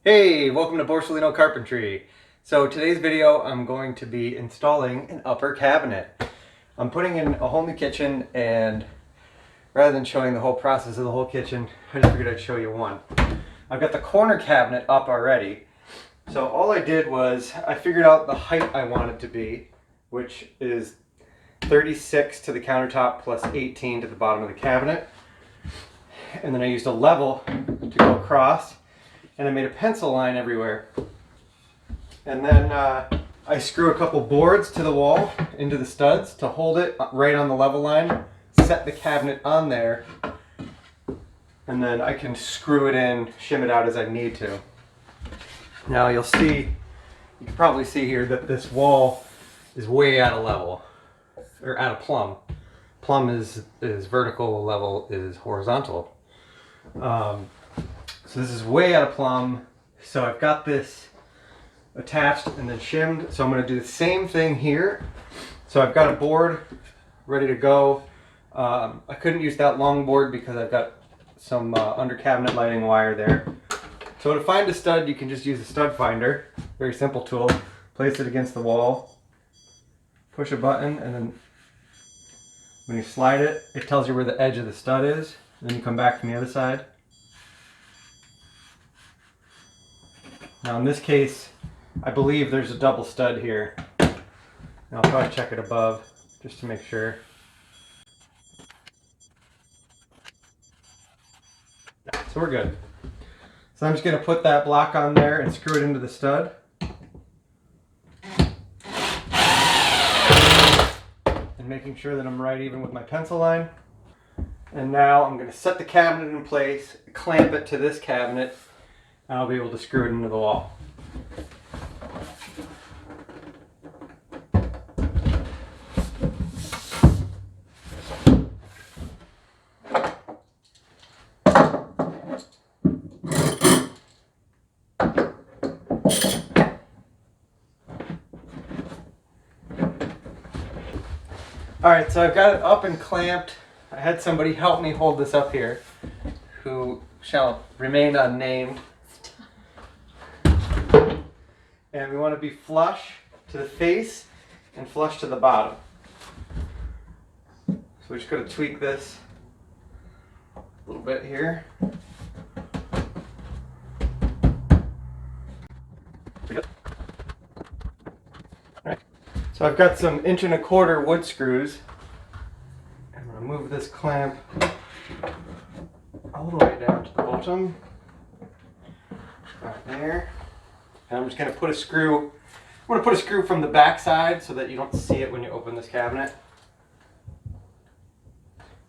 Hey, welcome to Borsellino Carpentry. So today's video I'm going to be installing an upper cabinet. I'm putting in a whole new kitchen, and rather than showing the whole process of the whole kitchen, I just figured I'd show you one. I've got the corner cabinet up already. So all I did was I figured out the height I want it to be, which is 36 to the countertop plus 18 to the bottom of the cabinet. And then I used a level to go across. And I made a pencil line everywhere. And then I screw a couple boards to the wall into the studs to hold it right on the level line, set the cabinet on there, and then I can screw it in, shim it out as I need to. Now you can probably see here that this wall is way out of level, or out of plumb. Plumb is vertical, level is horizontal. So this is way out of plumb. So I've got this attached and then shimmed. So I'm going to do the same thing here. So I've got a board ready to go. I couldn't use that long board because I've got some under cabinet lighting wire there. So to find a stud, you can just use a stud finder. Very simple tool. Place it against the wall. Push a button, and then when you slide it, it tells you where the edge of the stud is. Then you come back from the other side. Now in this case, I believe there's a double stud here. And I'll probably check it above just to make sure. So we're good. So I'm just going to put that block on there and screw it into the stud. And making sure that I'm right even with my pencil line. And now I'm going to set the cabinet in place, clamp it to this cabinet, and I'll be able to screw it into the wall. Alright, so I've got it up and clamped. I had somebody help me hold this up here, who shall remain unnamed. And we want to be flush to the face and flush to the bottom. So we're just going to tweak this a little bit here. Alright, so I've got some 1¼ wood screws. I'm going to move this clamp all the way down to the bottom. Right there. And I'm just going to put a screw. I'm going to put a screw from the back side so that you don't see it when you open this cabinet.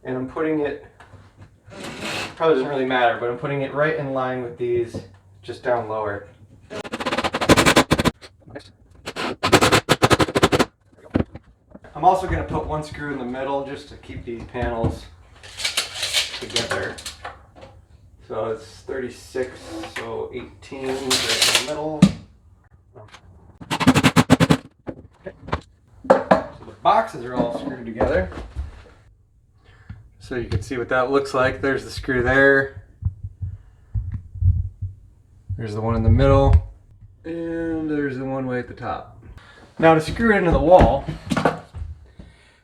And I'm putting it, probably doesn't really matter, but I'm putting it right in line with these, just down lower. I'm also going to put one screw in the middle just to keep these panels together. So it's 36, so 18 right in the middle. Okay. So the boxes are all screwed together. So you can see what that looks like. There's the screw there. There's the one in the middle. And there's the one way at the top. Now to screw it into the wall,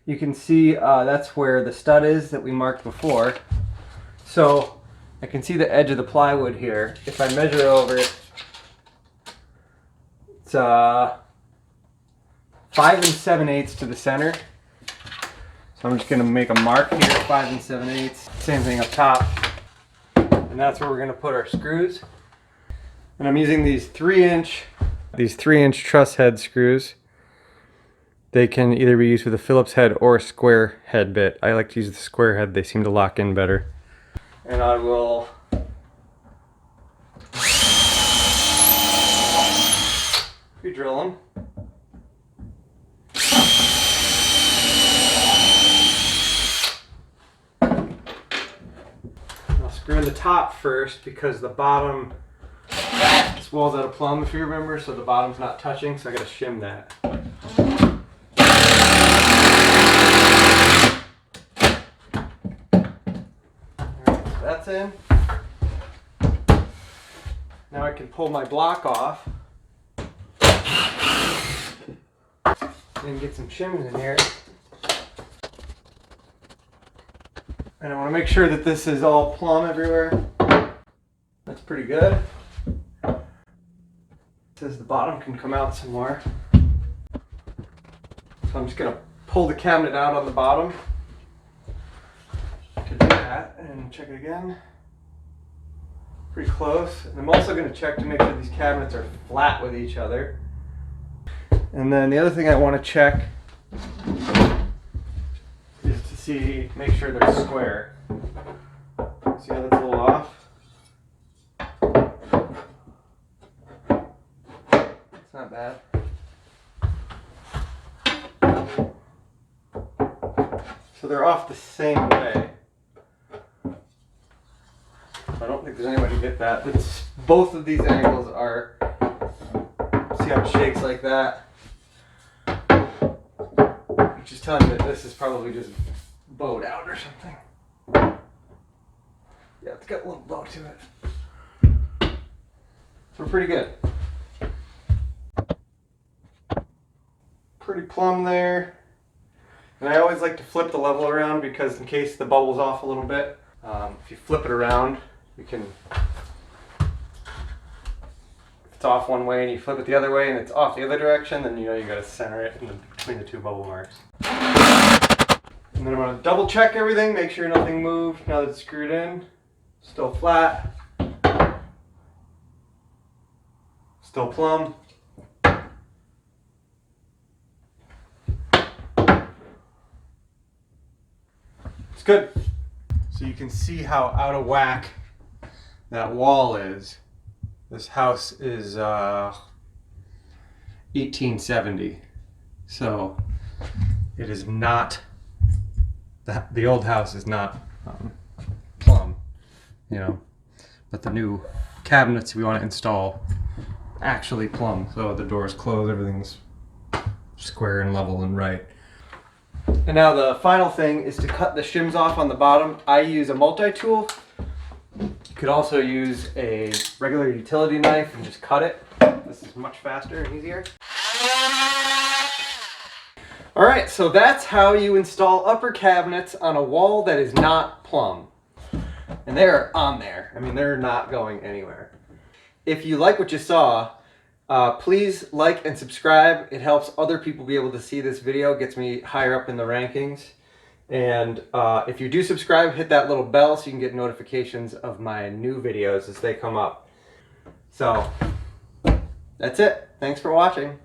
you can see that's where the stud is that we marked before. So I can see the edge of the plywood here. If I measure over it, it's 5 7/8 to the center. So I'm just going to make a mark here, 5 7/8. Same thing up top. And that's where we're going to put our screws. And I'm using these 3-inch truss head screws. They can either be used with a Phillips head or a square head bit. I like to use the square head. They seem to lock in better. And I will re-drill them. I'll screw in the top first because the bottom, this wall's out of plumb if you remember, so the bottom's not touching, so I gotta shim that. Alright, so that's in. Now I can pull my block off and get some shims in here. And I want to make sure that this is all plumb everywhere. That's pretty good. It says the bottom can come out some more. So I'm just going to pull the cabinet out on the bottom to do that and check it again. Pretty close. And I'm also going to check to make sure these cabinets are flat with each other. And then the other thing I want to check is to see, make sure they're square. See how that's a little off? It's not bad. So they're off the same way. I don't think there's any way to get that. Both of these angles are, see how it shakes like that? Which is telling me that this is probably just bowed out or something. Yeah, it's got a little bow to it. So we're pretty good. Pretty plumb there. And I always like to flip the level around because in case the bubble's off a little bit, if you flip it around, you can, if it's off one way and you flip it the other way and it's off the other direction, then you know you got to center it between the two bubble marks. And then I'm going to double check everything, make sure nothing moved now that it's screwed in. Still flat. Still plumb. It's good. So you can see how out of whack that wall is. This house is 1870. So it is not, the old house is not plumb, you know, but the new cabinets we want to install actually plumb. So the doors close, everything's square and level and right. And now the final thing is to cut the shims off on the bottom. I use a multi-tool. You could also use a regular utility knife and just cut it. This is much faster and easier. Alright, so that's how you install upper cabinets on a wall that is not plumb. And they're on there. I mean, they're not going anywhere. If you like what you saw, please like and subscribe. It helps other people be able to see this video, gets me higher up in the rankings. And if you do subscribe, hit that little bell so you can get notifications of my new videos as they come up. So, that's it. Thanks for watching.